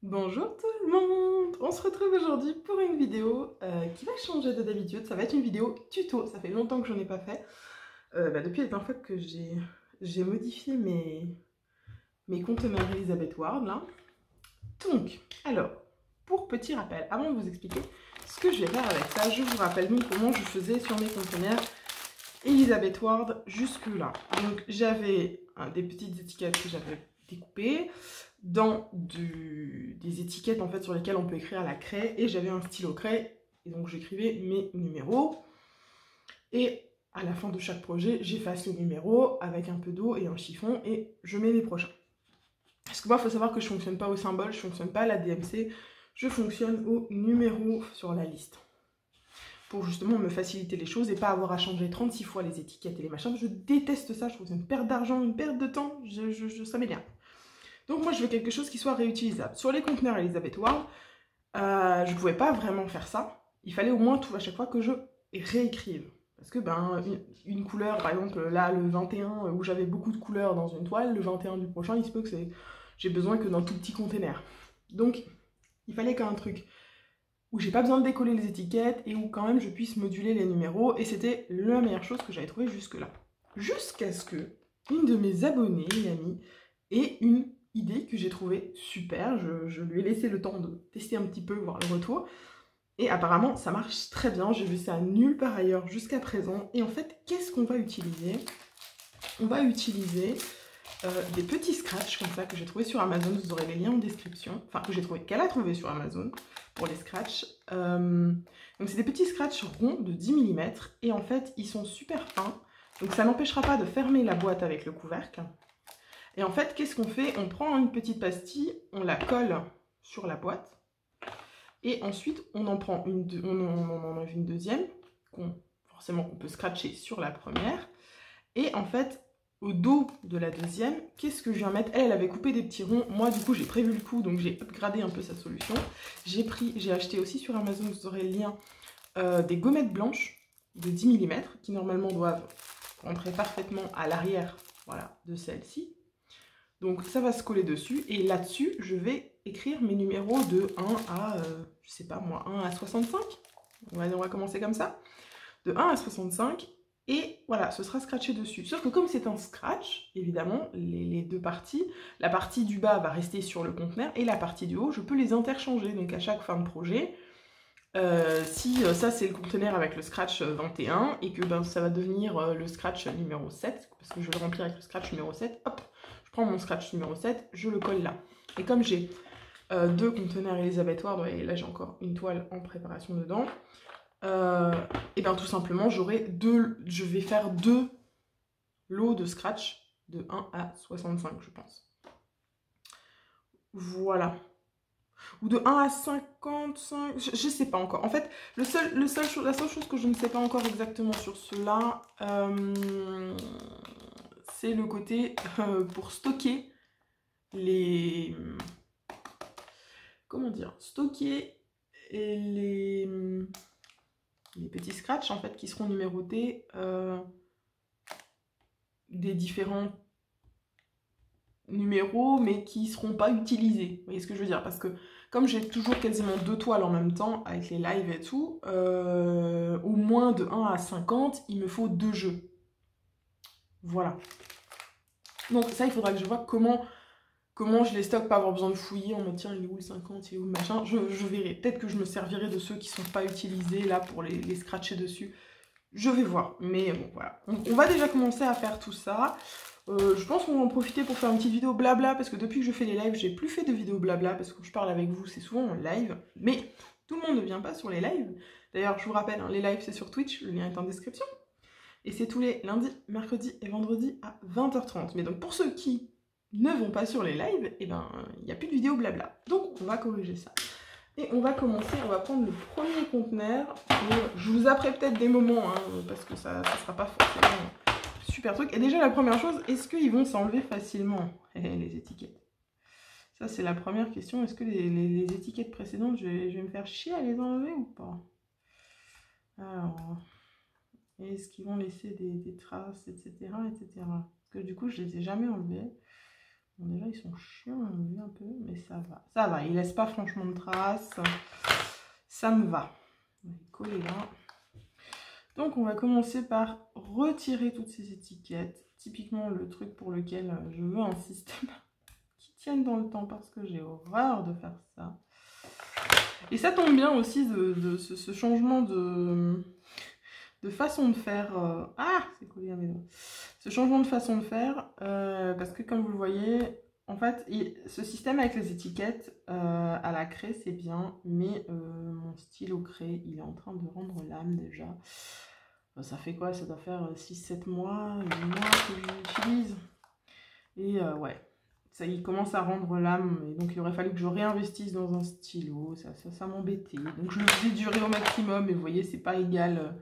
Bonjour tout le monde! On se retrouve aujourd'hui pour une vidéo qui va changer de d'habitude. Ça va être une vidéo tuto, ça fait longtemps que je n'en ai pas fait. Depuis la dernière fois que j'ai modifié mes conteneurs Elizabeth Ward là. Donc, alors, pour petit rappel, avant de vous expliquer ce que je vais faire avec ça, je vous rappelle donc comment je faisais sur mes conteneurs Elizabeth Ward jusque là. Donc j'avais des petites étiquettes que j'avais découpées dans des étiquettes en fait sur lesquelles on peut écrire à la craie, et j'avais un stylo craie et donc j'écrivais mes numéros, et à la fin de chaque projet j'efface le numéro avec un peu d'eau et un chiffon et je mets les prochains. Parce que moi il faut savoir que je fonctionne pas au symbole, je fonctionne pas à la DMC, je fonctionne au numéro sur la liste, pour justement me faciliter les choses et pas avoir à changer 36 fois les étiquettes et les machins. Je déteste ça, je trouve que c'est une perte d'argent, une perte de temps, ça m'énerve. Donc moi je veux quelque chose qui soit réutilisable. Sur les conteneurs Elizabeth Ward, je ne pouvais pas vraiment faire ça. Il fallait au moins tout à chaque fois que je réécrive. Parce que une couleur, par exemple là le 21 où j'avais beaucoup de couleurs dans une toile, le 21 du prochain il se peut que j'ai besoin que d'un tout petit conteneur. Donc il fallait qu'un truc où j'ai pas besoin de décoller les étiquettes et où quand même je puisse moduler les numéros, et c'était la meilleure chose que j'avais trouvée jusque là. Jusqu'à ce que une de mes abonnées et amies ait une idée que j'ai trouvée super. Je lui ai laissé le temps de tester un petit peu, voir le retour, et apparemment ça marche très bien. J'ai vu ça nulle part ailleurs jusqu'à présent. Et en fait, qu'est-ce qu'on va utiliser? On va utiliser des petits scratchs comme ça que j'ai trouvé sur Amazon. Vous aurez les liens en description, enfin que j'ai trouvé, qu'elle a trouvé sur Amazon pour les scratchs. Donc c'est des petits scratchs ronds de 10 mm et en fait ils sont super fins, donc ça n'empêchera pas de fermer la boîte avec le couvercle. Et en fait qu'est-ce qu'on fait? On prend une petite pastille, on la colle sur la boîte et ensuite on en prend on en enlève une deuxième forcément qu'on peut scratcher sur la première. Et en fait au dos de la deuxième, qu'est-ce que je viens mettre? Elle avait coupé des petits ronds. Moi, du coup, j'ai prévu le coup, donc j'ai upgradé un peu sa solution. J'ai acheté aussi sur Amazon, vous aurez le lien, des gommettes blanches de 10 mm qui normalement doivent rentrer parfaitement à l'arrière, voilà, de celle-ci. Donc ça va se coller dessus, et là-dessus, je vais écrire mes numéros de 1 à, je sais pas moi, 1 à 65. On va commencer comme ça. De 1 à 65. Et voilà, ce sera scratché dessus. Sauf que comme c'est un scratch, évidemment, les deux parties, la partie du bas va rester sur le conteneur et la partie du haut, je peux les interchanger. Donc à chaque fin de projet, si ça c'est le conteneur avec le scratch 21 et que ça va devenir le scratch numéro 7, parce que je vais le remplir avec le scratch numéro 7, hop, je prends mon scratch numéro 7, je le colle là. Et comme j'ai deux conteneurs Elizabeth Ward, et là j'ai encore une toile en préparation dedans, et bien tout simplement je vais faire deux lots de scratch de 1 à 65 je pense. Voilà. Ou de 1 à 55, je sais pas encore. En fait, la seule chose que je ne sais pas encore exactement sur cela, c'est le côté pour stocker les... Comment dire? Stocker les petits scratchs en fait qui seront numérotés des différents numéros mais qui ne seront pas utilisés. Vous voyez ce que je veux dire? Parce que comme j'ai toujours quasiment deux toiles en même temps avec les lives et tout, au moins de 1 à 50, il me faut deux jeux. Voilà. Donc ça, il faudra que je vois comment je les stocke, pas avoir besoin de fouiller en mode tiens, il est où le 50, il est où le machin. Je verrai. Peut-être que je me servirai de ceux qui ne sont pas utilisés là pour les scratcher dessus. Je vais voir. Mais bon, voilà. On va déjà commencer à faire tout ça. Je pense qu'on va en profiter pour faire une petite vidéo blabla, parce que depuis que je fais les lives, j'ai plus fait de vidéos blabla, parce que je parle avec vous, c'est souvent en live. Mais tout le monde ne vient pas sur les lives. D'ailleurs, je vous rappelle, hein, les lives c'est sur Twitch, le lien est en description. Et c'est tous les lundis, mercredis et vendredis à 20h30. Mais donc pour ceux qui ne vont pas sur les lives, et ben il n'y a plus de vidéo blabla. Donc on va corriger ça. Et on va commencer, on va prendre le premier conteneur. Je vous apprête peut-être des moments, hein, parce que ça ne sera pas forcément super truc. Et déjà la première chose, est-ce qu'ils vont s'enlever facilement, les étiquettes? Ça c'est la première question. Est-ce que les étiquettes précédentes, je vais me faire chier à les enlever ou pas? Alors, est-ce qu'ils vont laisser des traces, etc., etc. Parce que du coup je les ai jamais enlevées. Bon, déjà, ils sont chiants un peu, mais ça va. Ça va, ils laissent pas franchement de traces. Ça me va. On va les coller là. Donc, on va commencer par retirer toutes ces étiquettes. Typiquement, le truc pour lequel je veux un système qui tienne dans le temps parce que j'ai horreur de faire ça. Et ça tombe bien aussi de ce changement de façon de faire. Ah, c'est collé à mes doigts. Ce changement de façon de faire, parce que comme vous le voyez, en fait, ce système avec les étiquettes à la craie, c'est bien, mais mon stylo craie, il est en train de rendre l'âme déjà. Ça fait quoi? Ça doit faire 6-7 mois, 8 mois que je l'utilise. Et ouais, ça, il commence à rendre l'âme, et donc il aurait fallu que je réinvestisse dans un stylo, ça m'embêtait. Donc je le faisais durer au maximum, et vous voyez, c'est pas égal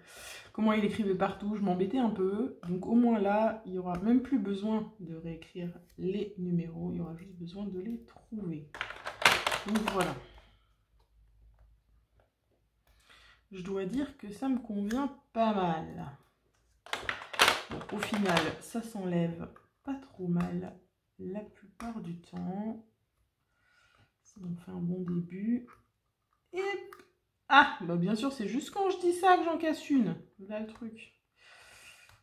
comment il écrivait partout, je m'embêtais un peu. Donc au moins là, il n'y aura même plus besoin de réécrire les numéros, il y aura juste besoin de les trouver. Donc voilà. Je dois dire que ça me convient pas mal. Donc au final, ça s'enlève pas trop mal la plupart du temps. On fait un bon début. Et ah, bah bien sûr, c'est juste quand je dis ça que j'en casse une. Là le truc.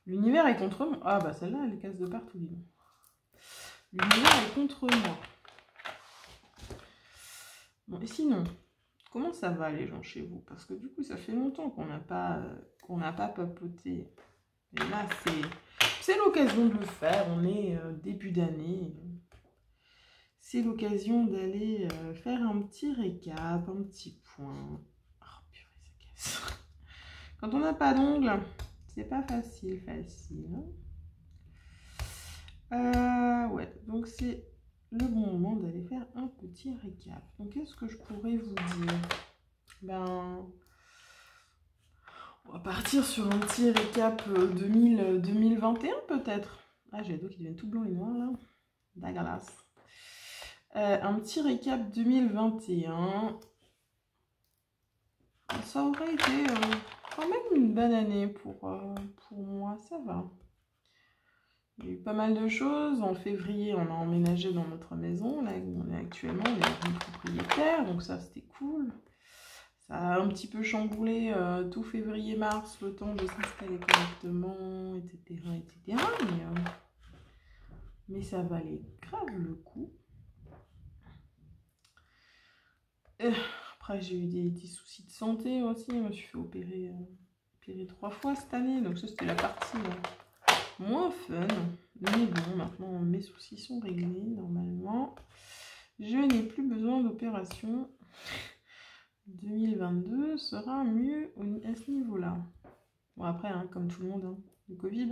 L'univers est contre moi. Ah bah celle-là, elle casse de partout, dis donc. L'univers est contre moi. Bon, et sinon, comment ça va les gens chez vous? Parce que du coup, ça fait longtemps qu'on n'a pas papoté. Et là, c'est l'occasion de le faire. On est début d'année. C'est l'occasion d'aller faire un petit récap, un petit point. Oh purée, ça casse. Quand on n'a pas d'ongles, c'est pas facile. Ouais, donc c'est le bon moment d'aller faire un petit récap. Donc qu'est-ce que je pourrais vous dire? Ben, on va partir sur un petit récap 2021 peut-être. Ah, j'ai les doigts qui deviennent tout blancs et noirs là. Dégueulasse. Un petit récap 2021. Ça aurait été quand même une bonne année pour moi, ça va. Il y a eu pas mal de choses. En février, on a emménagé dans notre maison, là où on est actuellement, on est devenu propriétaire, donc ça c'était cool. Ça a un petit peu chamboulé tout février-mars, le temps de s'installer correctement, etc. Mais ça valait grave le coup. Après, j'ai eu des petits soucis de santé aussi. Je me suis fait opérer 3 fois cette année, donc ça c'était la partie moins fun. Mais bon, maintenant mes soucis sont réglés normalement. Je n'ai plus besoin d'opération. 2022 sera mieux à ce niveau-là. Bon après, hein, comme tout le monde, hein, le Covid,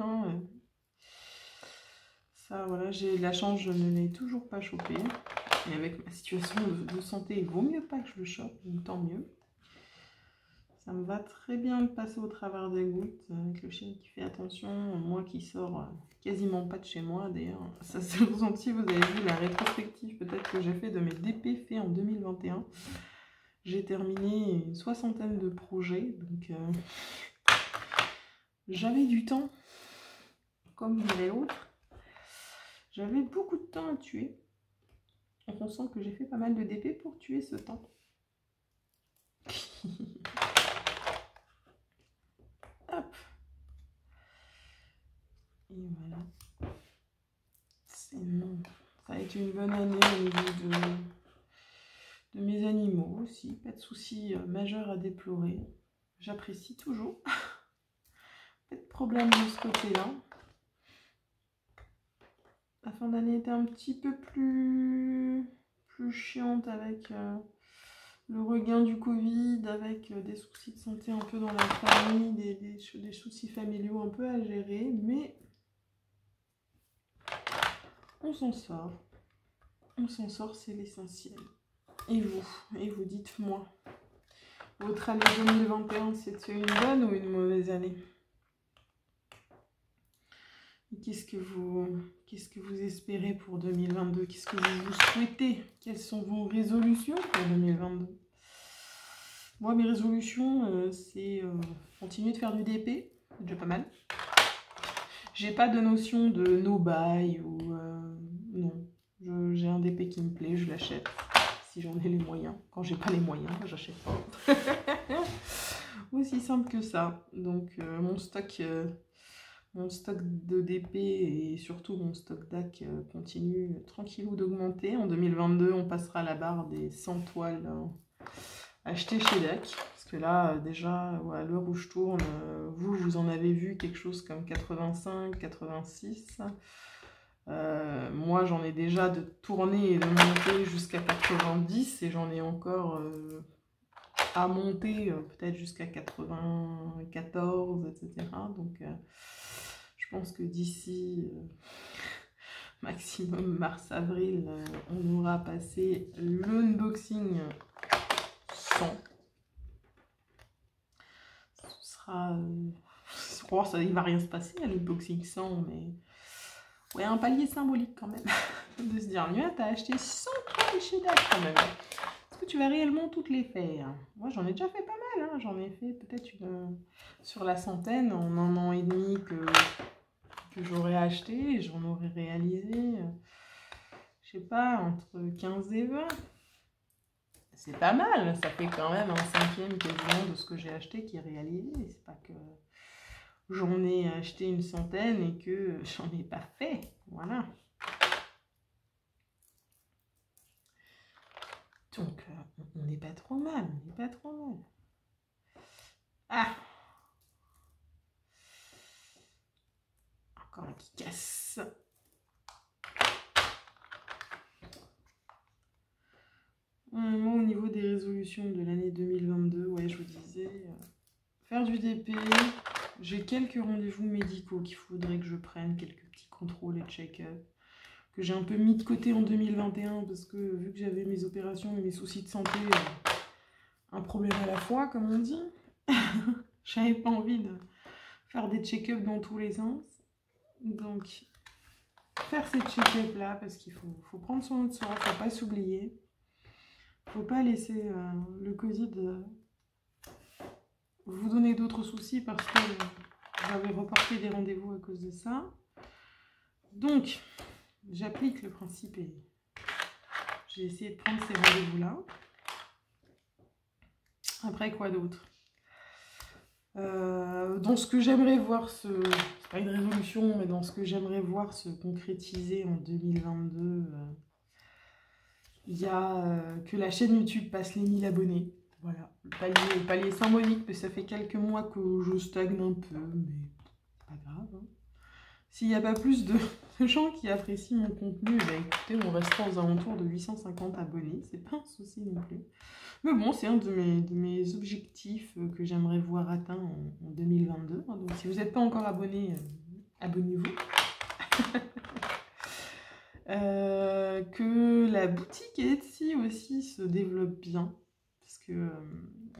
ça voilà, j'ai de la chance, je ne l'ai toujours pas chopé. Et avec ma situation de santé, il vaut mieux pas que je le chope, donc tant mieux. Ça me va très bien de passer au travers des gouttes, avec le chien qui fait attention, moi qui sors quasiment pas de chez moi. D'ailleurs, ça s'est ressenti, vous avez vu la rétrospective peut-être que j'ai fait de mes DP faits en 2021. J'ai terminé une 60aine de projets, donc j'avais du temps, comme dirait l'autre. J'avais beaucoup de temps à tuer. Donc on sent que j'ai fait pas mal de DP pour tuer ce temps. Hop. Et voilà. Sinon, ça a été une bonne année au niveau de mes animaux aussi. Pas de soucis majeurs à déplorer. J'apprécie toujours. Pas de problème de ce côté-là. La fin d'année était un petit peu plus chiante avec le regain du Covid, avec des soucis de santé un peu dans la famille, des soucis familiaux un peu à gérer, mais on s'en sort. On s'en sort, c'est l'essentiel. Et vous dites-moi, votre année 2021, c'était une bonne ou une mauvaise année? Qu'est-ce que vous espérez pour 2022? Qu'est-ce que vous souhaitez? Quelles sont vos résolutions pour 2022? Moi, mes résolutions, c'est continuer de faire du DP, c'est déjà pas mal. J'ai pas de notion de no buy ou non. J'ai un DP qui me plaît, je l'achète. Si j'en ai les moyens. Quand j'ai pas les moyens, j'achète pas. Aussi simple que ça. Donc mon stock de DP et surtout mon stock DAC continue tranquillou d'augmenter. En 2022, on passera la barre des 100 toiles achetées chez DAC. Parce que là, déjà, à l'heure où je tourne, vous en avez vu quelque chose comme 85, 86. Moi, j'en ai déjà de tourner et de monter jusqu'à 90 et j'en ai encore à monter peut-être jusqu'à 94, etc. Donc, je pense que d'ici maximum mars-avril, on aura passé l'unboxing 100. Ce sera... je crois que il va rien se passer à l'unboxing 100, mais... ouais, un palier symbolique quand même. De se dire, Nuit, t'as acheté 100 toiles chez DAC quand même. Est-ce que tu vas réellement toutes les faire? Moi, j'en ai déjà fait pas mal. Hein. J'en ai fait peut-être sur la centaine en 1 an et demi que j'aurais acheté. Et j'en aurais réalisé, je sais pas, entre 15 et 20. C'est pas mal. Ça fait quand même un 5e quasiment de ce que j'ai acheté qui est réalisé. C'est pas que... j'en ai acheté une centaine et que j'en ai pas fait. Voilà. Donc, on n'est pas trop mal. On n'est pas trop mal. Ah! Encore un qui casse. Moi, au niveau des résolutions de l'année 2022, ouais, je vous disais, faire du DP. J'ai quelques rendez-vous médicaux qu'il faudrait que je prenne, quelques petits contrôles et check-up, que j'ai un peu mis de côté en 2021 parce que vu que j'avais mes opérations et mes soucis de santé, un problème à la fois, comme on dit, j'avais pas envie de faire des check-up dans tous les sens. Donc, faire ces check-up là, parce qu'il faut prendre soin de soi, faut pas s'oublier. Faut pas laisser le Covid vous donner d'autres soucis parce que j'avais reporté des rendez-vous à cause de ça. Donc, j'applique le principe et j'ai essayé de prendre ces rendez-vous-là. Après, quoi d'autre? Dans ce que j'aimerais voir c'est pas une résolution, mais dans ce que j'aimerais voir se concrétiser en 2022, il y a que la chaîne YouTube passe les 1000 abonnés. Voilà, le palier symbolique, mais ça fait quelques mois que je stagne un peu, mais c'est pas grave. Hein. S'il n'y a pas plus de gens qui apprécient mon contenu, bah écoutez, on restera aux alentours de 850 abonnés, c'est pas un souci non plus. Mais bon, c'est un de mes objectifs que j'aimerais voir atteint en 2022. Donc si vous n'êtes pas encore abonné, abonnez-vous. Que la boutique Etsy aussi se développe bien. Parce que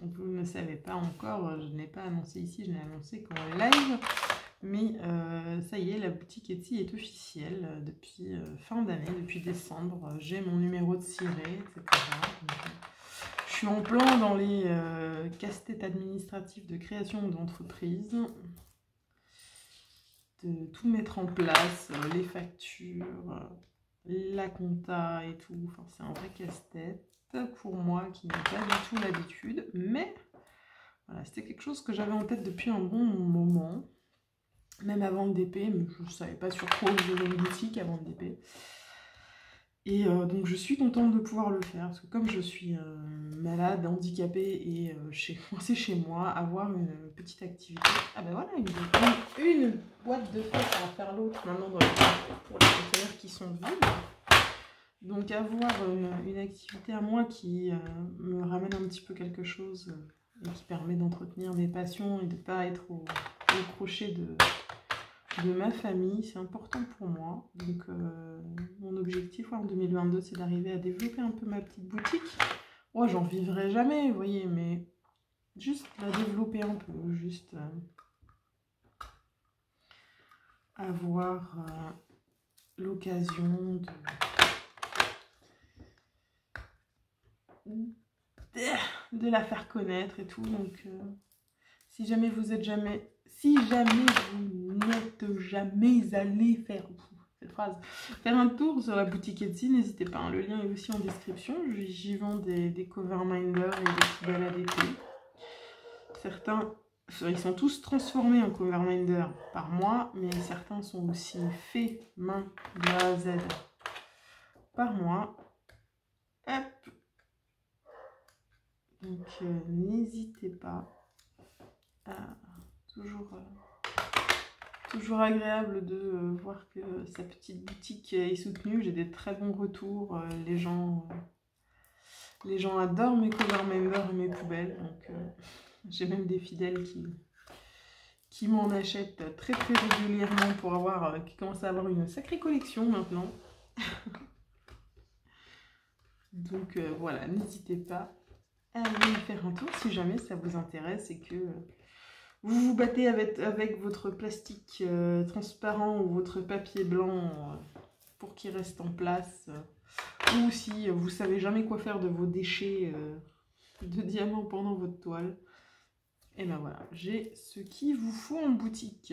vous ne savez pas encore, je n'ai pas annoncé ici, je n'ai annoncé qu'en live. Mais ça y est, la boutique Etsy est officielle depuis fin d'année, depuis décembre. J'ai mon numéro de ciré, etc. Donc, je suis en plein dans les casse-têtes administratifs de création d'entreprise. De tout mettre en place, les factures, la compta et tout. Enfin, c'est un vrai casse-tête pour moi qui n'ai pas du tout l'habitude. Mais voilà, c'était quelque chose que j'avais en tête depuis un bon moment. Même avant le DP, mais je ne savais pas sur quoi ouvrir une boutique avant le DP. Et donc je suis contente de pouvoir le faire, parce que comme je suis malade, handicapée et c'est chez moi, avoir une petite activité. Ah ben voilà, une boîte de fêtes, on va faire l'autre maintenant pour les conteneurs qui sont vides. Donc avoir une activité à moi qui me ramène un petit peu quelque chose et qui permet d'entretenir mes passions et de ne pas être au crochet de ma famille, c'est important pour moi. Donc mon objectif en 2022, c'est d'arriver à développer un peu ma petite boutique. Moi, j'en vivrai jamais, vous voyez, mais juste la développer un peu, juste avoir l'occasion de la faire connaître et tout. Donc si jamais vous n'êtes jamais allé faire cette phrase. Faire un tour sur la boutique Etsy, n'hésitez pas, hein, le lien est aussi en description. J'y vends des cover minders et des poubelles à d'été. Certains, ils sont tous transformés en cover minder par moi, mais certains sont aussi faits main de A à Z par moi. Hop. Donc n'hésitez pas. Toujours agréable de voir que sa petite boutique est soutenue. J'ai des très bons retours. Les gens adorent mes cover minders et mes poubelles. Donc j'ai même des fidèles qui m'en achètent très très régulièrement pour avoir, qui commencent à avoir une sacrée collection maintenant. Donc voilà, n'hésitez pas à aller faire un tour si jamais ça vous intéresse et que vous vous battez avec votre plastique transparent ou votre papier blanc pour qu'il reste en place. Ou si vous savez jamais quoi faire de vos déchets de diamants pendant votre toile. Et ben voilà, j'ai ce qu'il vous faut en boutique.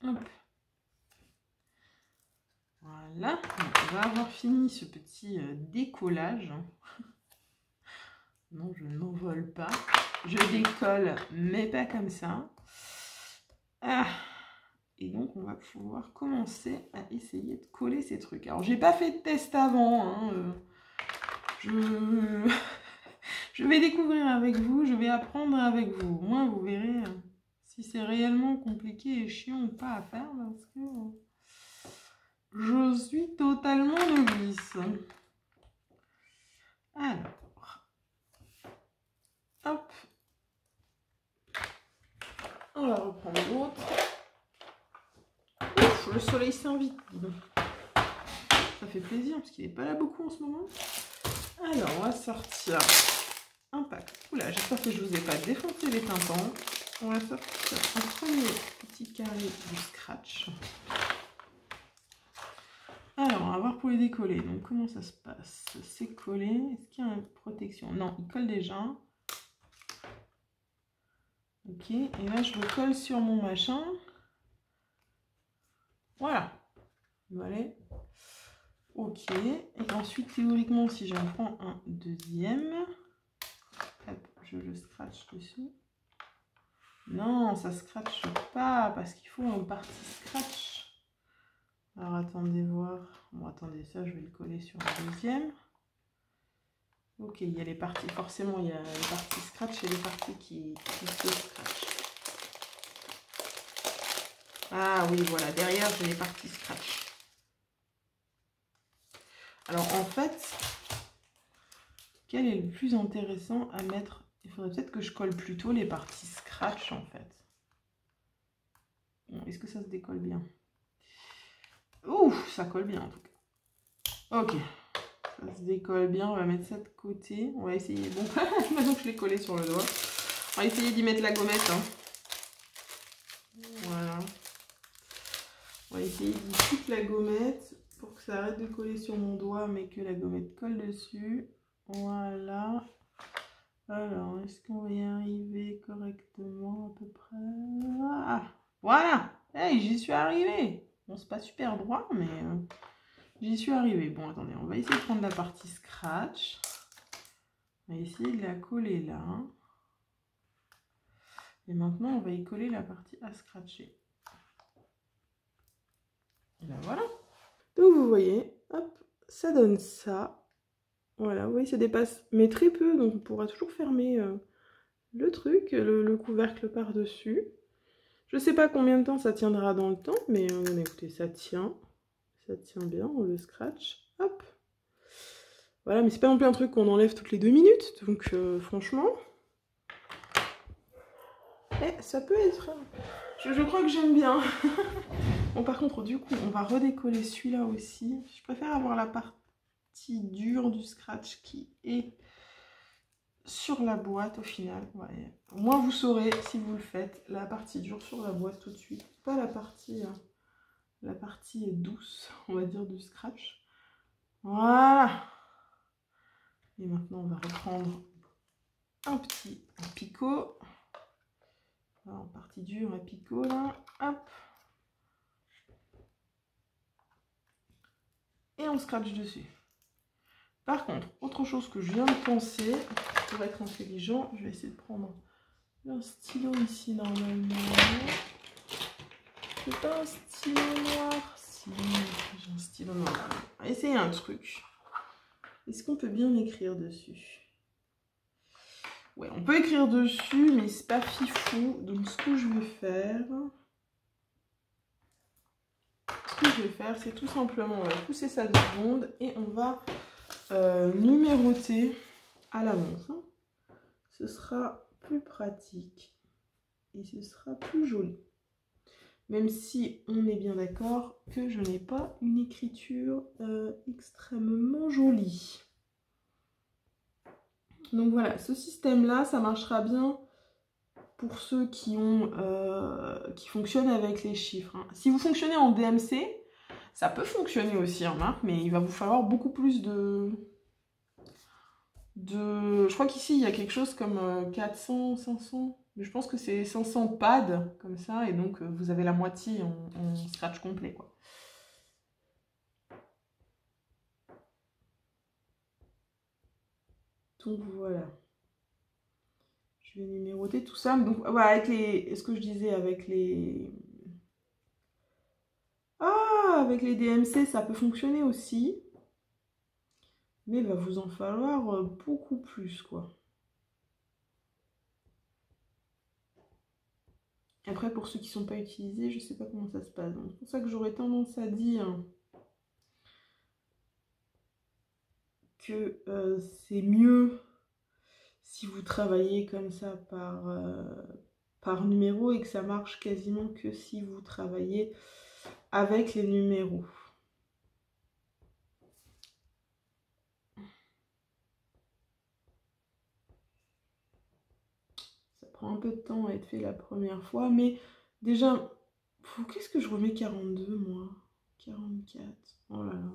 Hop. Voilà, on va avoir fini ce petit décollage. Non, je n'envole pas. Je décolle, mais pas comme ça. Ah. Et donc, on va pouvoir commencer à essayer de coller ces trucs. Alors, j'ai pas fait de test avant. Hein, je vais découvrir avec vous, je vais apprendre avec vous. Au moins, vous verrez si c'est réellement compliqué et chiant ou pas à faire. Parce que je suis totalement novice. Alors, hop. On va reprendre l'autre. Ouf, le soleil s'invite. Ça fait plaisir parce qu'il n'est pas là beaucoup en ce moment. Alors, on va sortir un pack. Oula, j'espère que je ne vous ai pas défoncé les tympans. On va sortir un premier petit carré du scratch. Alors, on va voir pour les décoller. Donc, comment ça se passe? C'est collé. Est-ce qu'il y a une protection? Non, il colle déjà. Ok, et là, je le colle sur mon machin. Voilà. Voilà. Ok, et ensuite, théoriquement, si j'en prends un deuxième, hop, je le scratch dessus. Non, ça scratch pas, parce qu'il faut une partie scratch. Alors, attendez voir. Bon, attendez, ça, je vais le coller sur le deuxième. Ok, il y a les parties, forcément, il y a les parties scratch et les parties qui se scratch. Ah oui, voilà, derrière, j'ai les parties scratch. Alors, en fait, quel est le plus intéressant à mettre? Il faudrait peut-être que je colle plutôt les parties scratch, en fait. Bon, est-ce que ça se décolle bien? Ouh, ça colle bien, en tout cas. Ok. Ça se décolle bien, on va mettre ça de côté. On va essayer, bon, maintenant que je l'ai collé sur le doigt, on va essayer d'y mettre la gommette. Hein. Voilà. On va essayer d'y foutre la gommette pour que ça arrête de coller sur mon doigt, mais que la gommette colle dessus. Voilà. Alors, est-ce qu'on va y arriver correctement à peu près? Ah, voilà. Hey, j'y suis arrivée. Bon, c'est pas super droit, mais... j'y suis arrivée. Bon, attendez, on va essayer de prendre la partie scratch. On va essayer de la coller là. Et maintenant, on va y coller la partie à scratcher. Et ben voilà. Donc, vous voyez, hop, ça donne ça. Voilà, vous voyez, ça dépasse, mais très peu. Donc, on pourra toujours fermer le truc, le couvercle par-dessus. Je sais pas combien de temps ça tiendra dans le temps, mais écoutez, ça tient. Ça tient bien, on le scratch. Hop. Voilà, mais c'est pas non plus un truc qu'on enlève toutes les 2 minutes. Donc franchement, ça peut être... Je crois que j'aime bien. Bon, par contre, du coup, on va redécoller celui-là aussi. Je préfère avoir la partie dure du scratch qui est sur la boîte au final. Ouais. Au moins, vous saurez, si vous le faites, la partie dure sur la boîte tout de suite. Pas la partie douce, on va dire, du scratch. Voilà. Et maintenant, on va reprendre un picot. Alors, en partie dure, un picot là. Hop. et on scratch dessus. Par contre, autre chose que je viens de penser, pour être intelligent, je vais essayer de prendre un stylo ici normalement. C'est pas un stylo noir. Si, j'ai un stylo noir. On va essayer un truc. Est-ce qu'on peut bien écrire dessus? Ouais, on peut écrire dessus, mais c'est pas fifou. Donc ce que je vais faire... c'est tout simplement, on va pousser ça 2 secondes et on va numéroter à l'avance. Ce sera plus pratique et ce sera plus joli. Même si on est bien d'accord que je n'ai pas une écriture extrêmement jolie. Donc voilà, ce système-là, ça marchera bien pour ceux qui fonctionnent avec les chiffres. Si vous fonctionnez en DMC, ça peut fonctionner aussi, remarque, mais il va vous falloir beaucoup plus de... Je crois qu'ici, il y a quelque chose comme 400, 500, mais je pense que c'est 500 pads, comme ça, et donc vous avez la moitié en scratch complet, quoi. Donc voilà. Je vais numéroter tout ça. Donc voilà, avec les... Ce que je disais, avec les... Ah, avec les DMC, ça peut fonctionner aussi. Mais il va vous en falloir beaucoup plus, quoi. Après, pour ceux qui ne sont pas utilisés, je ne sais pas comment ça se passe. Donc, c'est pour ça que j'aurais tendance à dire que c'est mieux si vous travaillez comme ça par numéro et que ça marche quasiment que si vous travaillez avec les numéros. Ça prend un peu de temps à être fait la première fois, mais déjà, qu'est-ce que je remets 42 moi? 44, oh là là.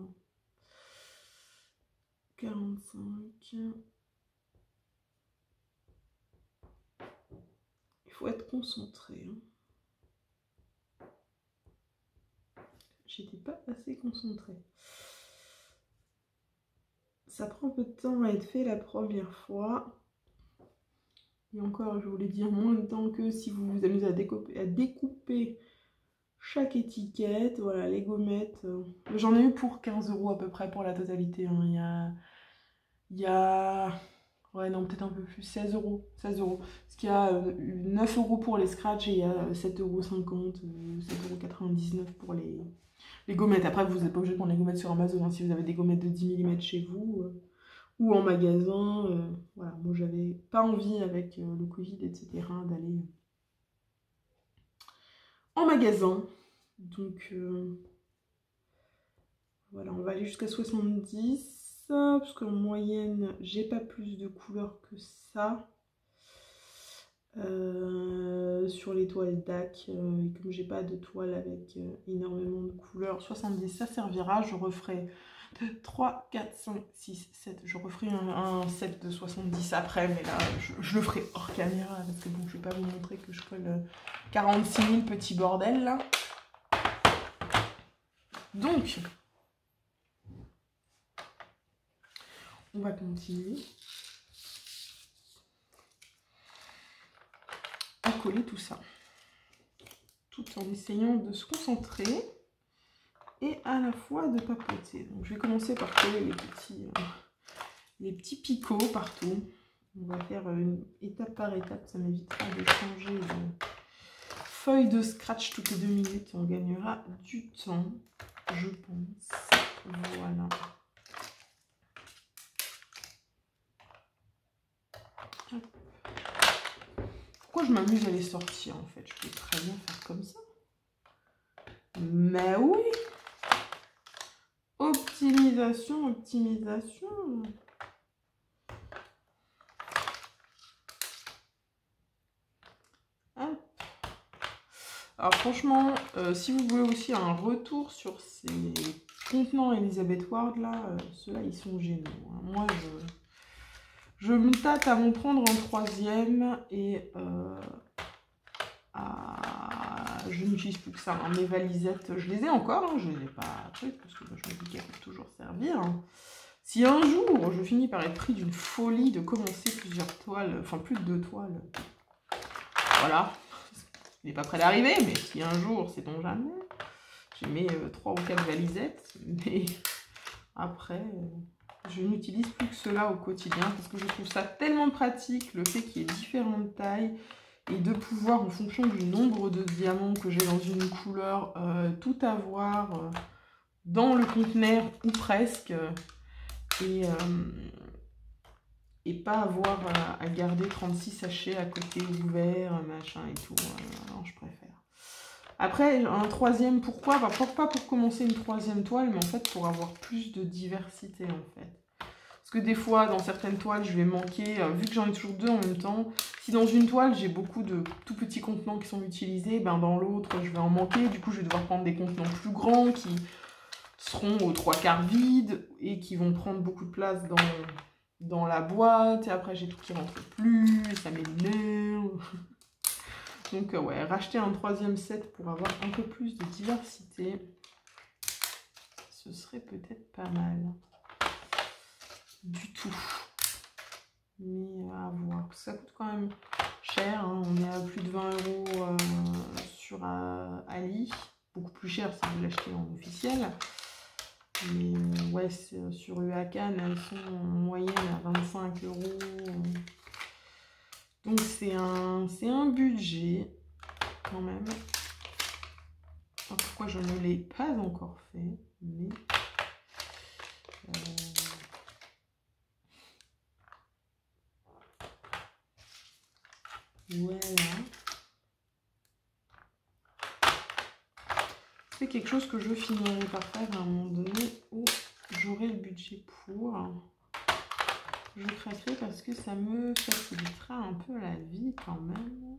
45. Il faut être concentré. J'étais pas assez concentrée. Ça prend un peu de temps à être fait la première fois. Et encore, je voulais dire moins de temps que si vous vous amusez à découper chaque étiquette. Voilà, les gommettes. J'en ai eu pour 15 € à peu près pour la totalité. Il y a... Ouais, non, peut-être un peu plus. 16 €. 16 €. Parce qu'il y a 9 € pour les scratchs et il y a 7,50 €, 7,99 € pour les gommettes. Après, vous n'êtes pas obligé de prendre les gommettes sur Amazon. Hein, si vous avez des gommettes de 10 mm chez vous ou en magasin. Voilà, moi, j'avais pas envie avec le Covid, etc. d'aller en magasin. Donc, voilà, on va aller jusqu'à 70. Parce qu'en moyenne, j'ai pas plus de couleurs que ça. Sur les toiles DAC, et comme j'ai pas de toile avec énormément de couleurs, 70 ça servira. Je referai 3, 4, 5, 6, 7. Je referai un set de 70 après, mais là je le ferai hors caméra parce que bon, je vais pas vous montrer que je colle 46 000 petits bordels là. Donc, on va continuer à coller tout ça, tout en essayant de se concentrer et à la fois de papoter. Donc je vais commencer par coller les petits picots partout. On va faire étape par étape, ça m'évitera de changer de feuille de scratch toutes les 2 minutes. On gagnera du temps, je pense. Voilà. Pourquoi je m'amuse à les sortir en fait? Je peux très bien faire comme ça. Mais oui! Optimisation, optimisation. Hop. Alors franchement, si vous voulez aussi un retour sur ces contenants Elizabeth Ward là, ceux-là ils sont géniaux. Hein. Moi je me tâte à m'en prendre en 3e et à je n'utilise plus que ça. Hein. Mes valisettes, je les ai encore, hein, je les ai pas trucs, parce que je me dis qu'elles peuvent toujours servir. Hein. Si un jour, je finis par être pris d'une folie de commencer plusieurs toiles, enfin plus de 2 toiles, voilà, il n'est pas prêt d'arriver, mais si un jour, sait-on jamais, j'ai mes 3 ou 4 valisettes, mais après, je n'utilise plus que cela au quotidien, parce que je trouve ça tellement pratique, le fait qu'il y ait différentes tailles, et de pouvoir, en fonction du nombre de diamants que j'ai dans une couleur, tout avoir dans le conteneur, ou presque, et pas avoir à garder 36 sachets à côté ouverts, machin et tout. Non, je préfère. Après, un troisième, pourquoi? Bah, pas pour commencer une 3e toile, mais en fait pour avoir plus de diversité en fait. Parce que des fois, dans certaines toiles, je vais manquer, vu que j'en ai toujours 2 en même temps, si dans une toile, j'ai beaucoup de tout petits contenants qui sont utilisés, ben dans l'autre, je vais en manquer. Du coup, je vais devoir prendre des contenants plus grands qui seront aux 3/4 vides et qui vont prendre beaucoup de place dans la boîte. Et après, j'ai tout qui rentre plus, et ça m'énerve. Donc, ouais, racheter un 3e set pour avoir un peu plus de diversité, ce serait peut-être pas mal. Du tout. Mais à voir. Ça coûte quand même cher. Hein. On est à plus de 20 € sur Ali. Beaucoup plus cher si vous l'achetez en officiel. Mais ouais, sur UACAN, elles sont en moyenne à 25 €. Donc c'est un budget quand même. Alors, pourquoi je ne l'ai pas encore fait, mais voilà. C'est quelque chose que je finirai par faire à un moment donné où j'aurai le budget pour. Je craquerai parce que ça me facilitera un peu la vie quand même.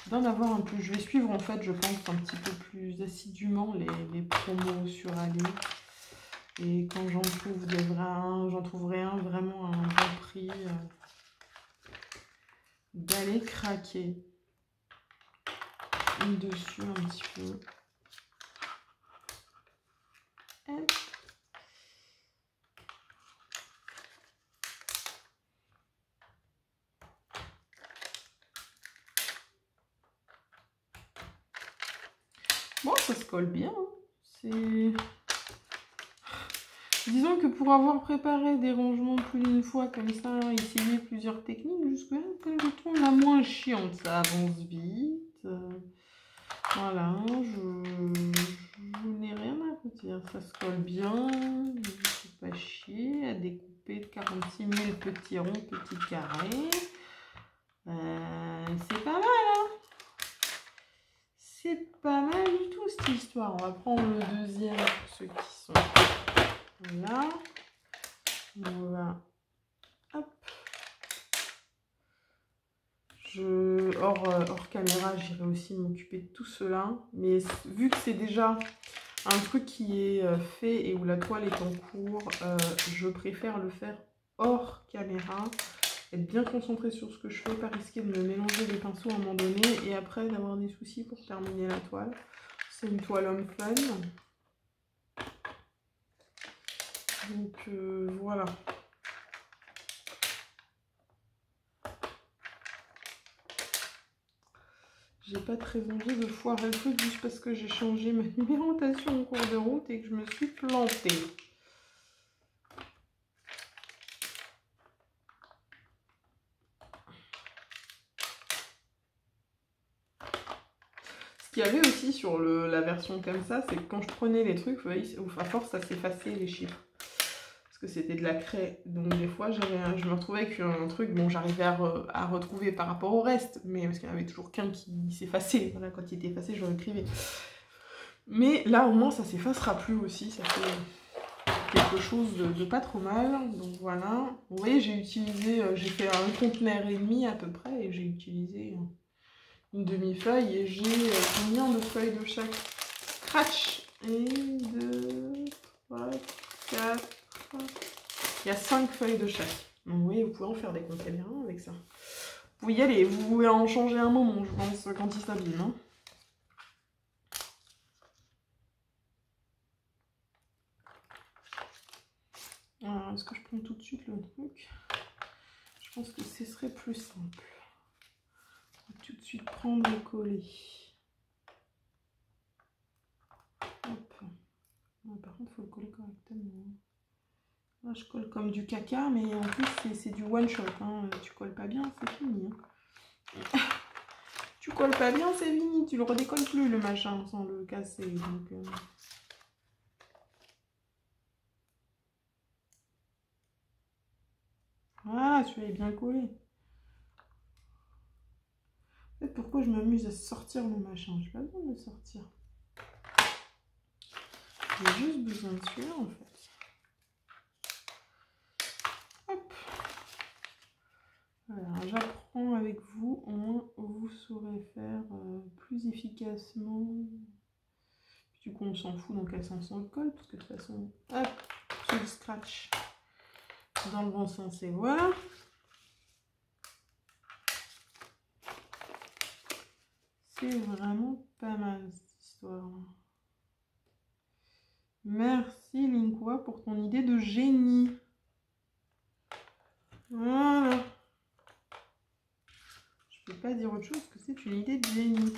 D'en avoir un peu. Je vais suivre en fait, je pense, un petit peu plus assidûment les promos sur Ali. Et quand j'en trouverai un vraiment à un bon prix, d'aller craquer dessus un petit peu. Hop. Bon, ça se colle bien. Hein. C'est... Disons que pour avoir préparé des rangements plus d'une fois comme ça, essayé plusieurs techniques, jusque-là, je trouve la moins chiante. Ça avance vite. Voilà, je n'ai rien à vous dire. Ça se colle bien. Je ne fais pas chier à découper 46 000 petits ronds, petits carrés. C'est pas mal, hein? C'est pas mal du tout cette histoire. On va prendre le deuxième pour ceux qui sont là. On va... Hop. Hors caméra, j'irai aussi m'occuper de tout cela. Mais vu que c'est déjà un truc qui est fait et où la toile est en cours, je préfère le faire hors caméra. Être bien concentré sur ce que je fais, pas risquer de me mélanger les pinceaux à un moment donné et après d'avoir des soucis pour terminer la toile. C'est une toile homme fun. Donc voilà. J'ai pas très envie de foirer le truc juste parce que j'ai changé ma numérotation en cours de route et que je me suis plantée. Ce qu'il y avait aussi sur la version comme ça, c'est que quand je prenais les trucs, vous voyez, à force ça s'effaçait les chiffres. Parce que c'était de la craie. Donc des fois, je me retrouvais avec un truc, bon, j'arrivais à retrouver par rapport au reste, mais parce qu'il y en avait toujours qu'un qui s'effaçait. Voilà, quand il était effacé, je le réécrivais. Mais là, au moins, ça s'effacera plus aussi. Ça fait quelque chose de pas trop mal. Donc voilà. Vous voyez, j'ai fait un conteneur et demi à peu près, et j'ai utilisé une demi-feuille, et j'ai combien de feuilles de chaque scratch? 1, 2, 3, 4... Il y a 5 feuilles de chaque. Donc vous voyez, vous pouvez en faire des conteneurs avec ça. Vous pouvez y aller, vous pouvez en changer un moment, je pense, quand il s'abîme. Hein. Alors, est-ce que je prends tout de suite le truc? Je pense que ce serait plus simple. Tout de suite prendre et coller. Hop. Ah, par contre, il faut le coller correctement. Là, je colle comme du caca, mais en plus, c'est du one shot. Hein. Tu colles pas bien, c'est fini. Hein. Tu colles pas bien, c'est fini. Tu le redécolles plus, le machin, sans le casser. Donc, ah, celui-là est bien collé. En fait, pourquoi je m'amuse à sortir le machin? J'ai pas besoin de le sortir. J'ai juste besoin de celui-là, en fait. Hop. Voilà, j'apprends avec vous, au moins vous saurez faire plus efficacement. Du coup, on s'en fout dans quel sens on le colle, parce que de toute façon, hop, je le scratch dans le bon sens et voilà. C'est vraiment pas mal cette histoire. Merci Linkwa pour ton idée de génie. Voilà. Je peux pas dire autre chose que c'est une idée de génie.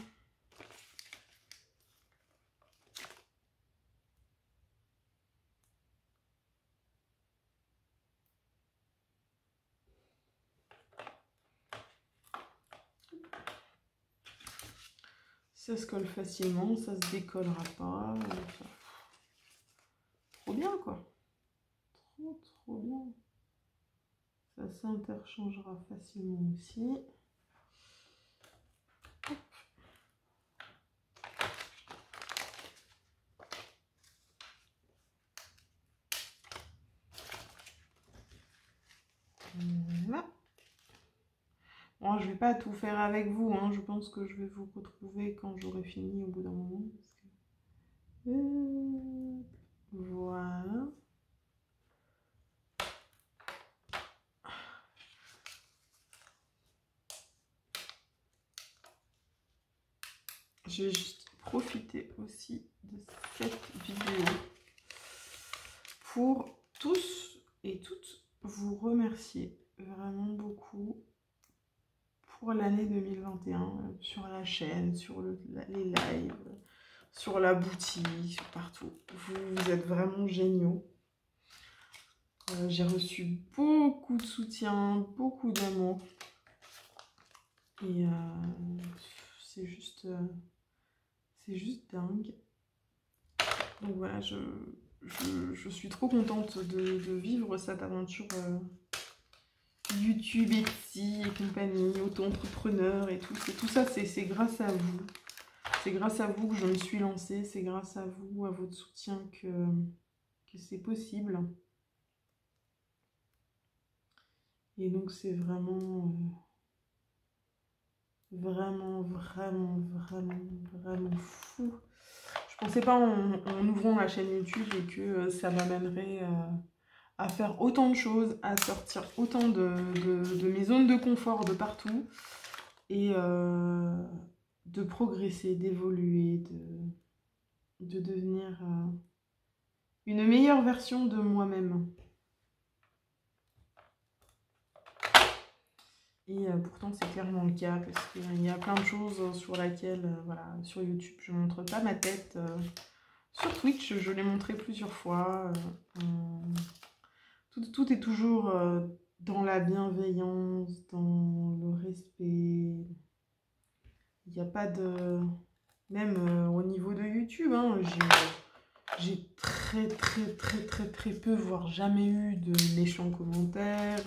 Ça se colle facilement, ça se décollera pas. Trop bien quoi. Trop bien. Ça s'interchangera facilement aussi. Hop. Voilà. Bon, je vais pas tout faire avec vous, hein. Je pense que je vais vous retrouver quand j'aurai fini au bout d'un moment. Parce que... Voilà. Je vais juste profiter aussi de cette vidéo pour tous et toutes vous remercier vraiment beaucoup pour l'année 2021 sur la chaîne, sur les lives, sur la boutique, partout. Vous êtes vraiment géniaux. J'ai reçu beaucoup de soutien, beaucoup d'amour. Et c'est juste dingue. Donc voilà, je suis trop contente de vivre cette aventure YouTube, Etsy et compagnie, auto-entrepreneur et tout. Tout ça, c'est grâce à vous. C'est grâce à vous que je me suis lancée. C'est grâce à vous, à votre soutien que c'est possible. Et donc c'est vraiment, vraiment fou. Je pensais pas en ouvrant la chaîne YouTube et que ça m'amènerait à faire autant de choses, à sortir autant de mes zones de confort de partout et de progresser, d'évoluer, de devenir une meilleure version de moi-même. Et pourtant c'est clairement le cas parce qu'il y a plein de choses sur lesquelles, voilà, sur YouTube je ne montre pas ma tête. Sur Twitch je l'ai montré plusieurs fois. Tout est toujours dans la bienveillance, dans le respect. Il n'y a pas de... Même au niveau de YouTube, hein, j'ai très peu, voire jamais eu de méchants commentaires.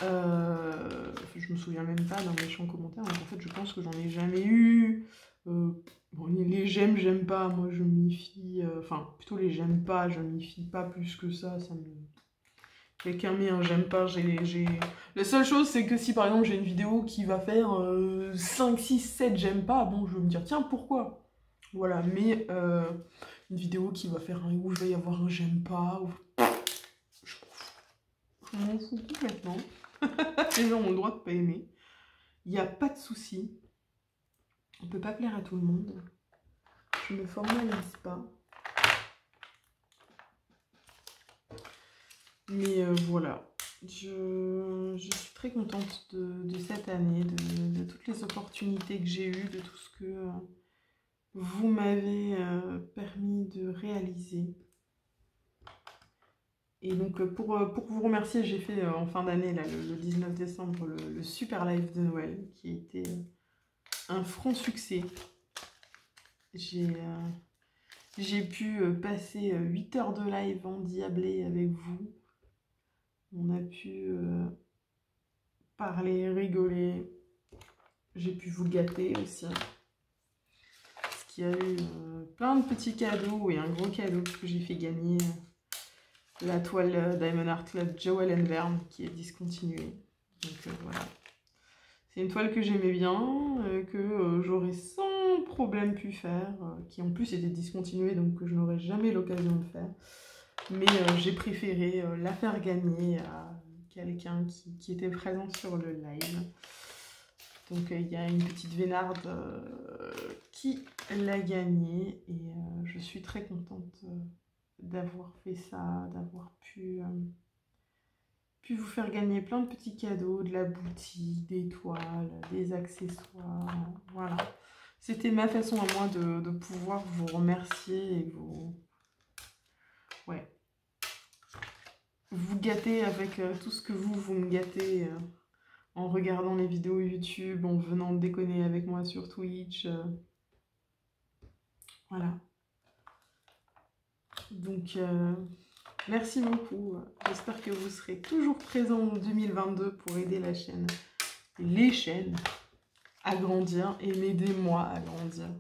Je me souviens même pas d'un méchant commentaire, donc en fait je pense que j'en ai jamais eu. Bon, les j'aime pas, moi je m'y fie, enfin plutôt les j'aime pas, je m'y fie pas plus que ça me... Quelqu'un met un j'aime pas, La seule chose c'est que si par exemple j'ai une vidéo qui va faire 5, 6, 7 j'aime pas, bon je vais me dire tiens pourquoi. Voilà, mais une vidéo qui va faire où il va y avoir un j'aime pas, je m'en fous complètement. Les gens ont le droit de pas aimer. Il n'y a pas de souci. On peut pas plaire à tout le monde. Je ne formalise pas. Mais voilà, je suis très contente de cette année, de toutes les opportunités que j'ai eues, de tout ce que vous m'avez permis de réaliser. Et donc pour vous remercier, j'ai fait en fin d'année, le 19 décembre, le super live de Noël, qui a été un franc succès. J'ai pu passer 8 heures de live endiablé avec vous. On a pu parler, rigoler. J'ai pu vous gâter aussi. Parce qu'il y a eu plein de petits cadeaux et un gros cadeau que j'ai fait gagner. La toile Diamond Art Club Joel & Verne qui est discontinuée. Donc voilà. C'est une toile que j'aimais bien, que j'aurais sans problème pu faire, qui en plus était discontinuée, donc que je n'aurais jamais l'occasion de faire. Mais j'ai préféré la faire gagner à quelqu'un qui était présent sur le live. Donc il y a une petite Vénarde qui l'a gagnée et je suis très contente d'avoir fait ça, d'avoir pu vous faire gagner plein de petits cadeaux, de la boutique, des toiles, des accessoires, voilà. C'était ma façon à moi de pouvoir vous remercier et vous gâter avec tout ce que vous me gâtez en regardant les vidéos YouTube, en venant déconner avec moi sur Twitch. Voilà. Donc, merci beaucoup. J'espère que vous serez toujours présents en 2022 pour aider la chaîne, les chaînes, à grandir et m'aider moi à grandir.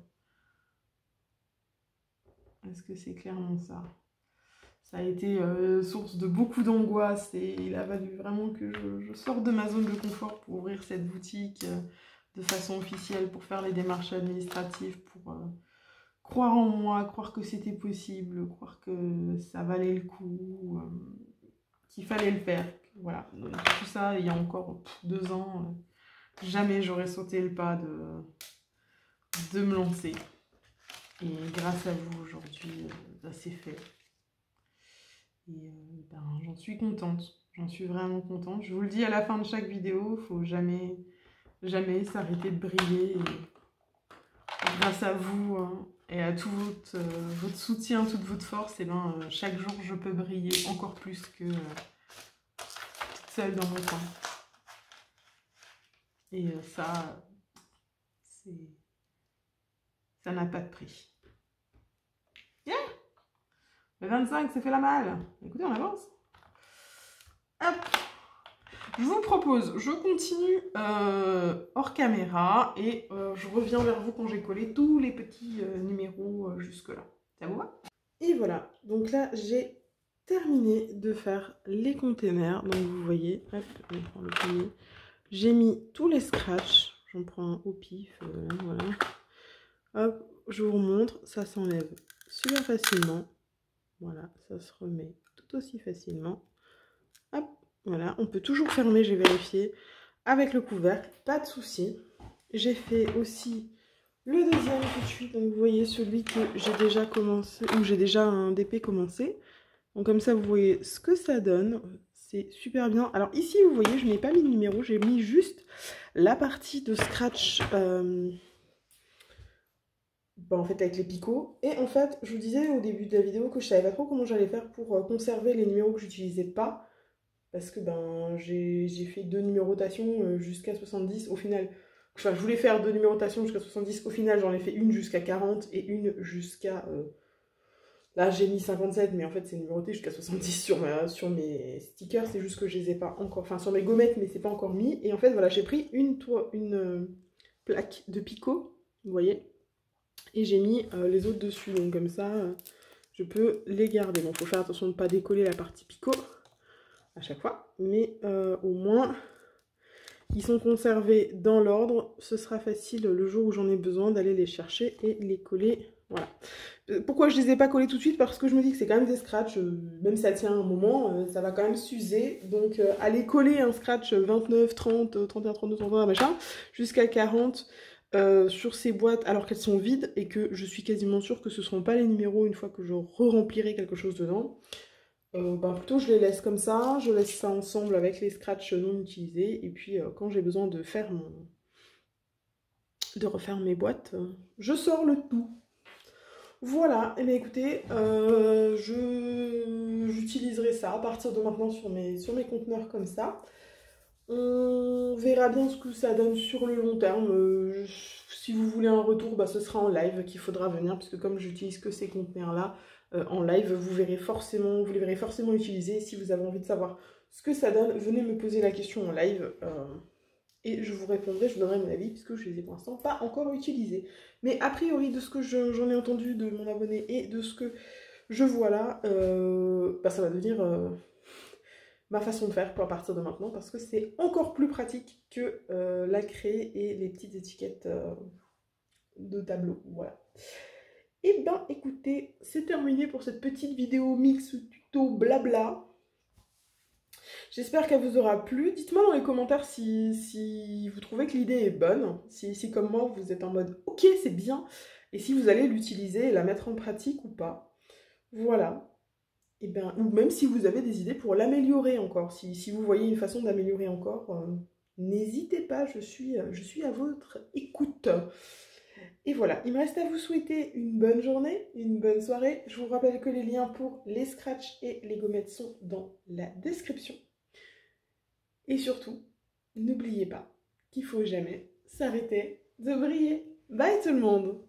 Est-ce que c'est clairement ça? Ça a été source de beaucoup d'angoisse et il a fallu vraiment que je sorte de ma zone de confort pour ouvrir cette boutique de façon officielle, pour faire les démarches administratives, pour croire en moi, croire que c'était possible, croire que ça valait le coup, qu'il fallait le faire. Voilà, donc tout ça, il y a encore 2 ans, jamais j'aurais sauté le pas de me lancer. Et grâce à vous, aujourd'hui, c'est fait. Et j'en suis contente, j'en suis vraiment contente. Je vous le dis à la fin de chaque vidéo, il ne faut jamais s'arrêter de briller. Et grâce à vous et à tout votre soutien, toute votre force, et chaque jour je peux briller encore plus que toute seule dans mon coin. Et ça n'a pas de prix. Yeah! Le 25, ça fait la malle. Écoutez, on avance. Hop. Je vous propose, je continue hors caméra et je reviens vers vous quand j'ai collé tous les petits numéros jusque-là. Ça vous va? Et voilà, donc là j'ai terminé de faire les containers. Donc vous voyez, hop, je prends le premier. J'ai mis tous les scratchs. J'en prends un au pif, voilà. Hop, je vous remontre, ça s'enlève super facilement. Voilà, ça se remet tout aussi facilement. Hop, voilà, on peut toujours fermer, j'ai vérifié, avec le couvercle, pas de souci. J'ai fait aussi le deuxième tout de suite, donc vous voyez celui que j'ai déjà commencé, où j'ai déjà un DP commencé. Donc comme ça, vous voyez ce que ça donne, c'est super bien. Alors ici, vous voyez, je n'ai pas mis de numéro, j'ai mis juste la partie de scratch... en fait avec les picots. Et en fait, je vous disais au début de la vidéo que je savais pas trop comment j'allais faire pour conserver les numéros que j'utilisais pas. Parce que j'ai fait 2 numérotations jusqu'à 70 au final. Enfin, je voulais faire 2 numérotations jusqu'à 70. Au final, j'en ai fait une jusqu'à 40 et une jusqu'à... là, j'ai mis 57, mais en fait, c'est numéroté jusqu'à 70 sur mes stickers. C'est juste que je les ai pas encore... Enfin, sur mes gommettes, mais c'est pas encore mis. Et en fait, voilà, j'ai pris une plaque de picot, vous voyez. Et j'ai mis les autres dessus, donc comme ça, je peux les garder. Bon, il faut faire attention de ne pas décoller la partie picot à chaque fois, mais au moins, ils sont conservés dans l'ordre. Ce sera facile le jour où j'en ai besoin d'aller les chercher et les coller. Voilà. Pourquoi je ne les ai pas collés tout de suite? Parce que je me dis que c'est quand même des scratchs, même si ça tient un moment, ça va quand même s'user. Donc, aller coller un scratch 29, 30, 31, 32, 31, machin, jusqu'à 40... sur ces boîtes alors qu'elles sont vides et que je suis quasiment sûre que ce ne seront pas les numéros une fois que je re-remplirai quelque chose dedans. Ben plutôt je les laisse comme ça, je laisse ça ensemble avec les scratchs non utilisés, et puis quand j'ai besoin de refaire mes boîtes, je sors le tout. Voilà, et bien écoutez, j'utiliserai ça à partir de maintenant sur mes conteneurs comme ça. On verra bien ce que ça donne sur le long terme. Si vous voulez un retour, bah, ce sera en live qu'il faudra venir, parce que comme j'utilise que ces conteneurs-là, en live, vous les verrez forcément utiliser. Si vous avez envie de savoir ce que ça donne, venez me poser la question en live. Et je vous répondrai, je vous donnerai mon avis, puisque je les ai pour l'instant pas encore utilisés. Mais a priori, de ce que j'en ai entendu de mon abonné et de ce que je vois là, bah, ça va devenir ma façon de faire pour à partir de maintenant, parce que c'est encore plus pratique que la craie et les petites étiquettes de tableau. Voilà. Et ben écoutez, c'est terminé pour cette petite vidéo mix tuto blabla. J'espère qu'elle vous aura plu. Dites-moi dans les commentaires si vous trouvez que l'idée est bonne, si comme moi vous êtes en mode ok c'est bien, et si vous allez l'utiliser et la mettre en pratique ou pas. Voilà. Et bien, ou même si vous avez des idées pour l'améliorer encore, si vous voyez une façon d'améliorer encore, n'hésitez pas, je suis à votre écoute. Et voilà, il me reste à vous souhaiter une bonne journée, une bonne soirée. Je vous rappelle que les liens pour les scratchs et les gommettes sont dans la description. Et surtout, n'oubliez pas qu'il faut jamais s'arrêter de briller. Bye tout le monde!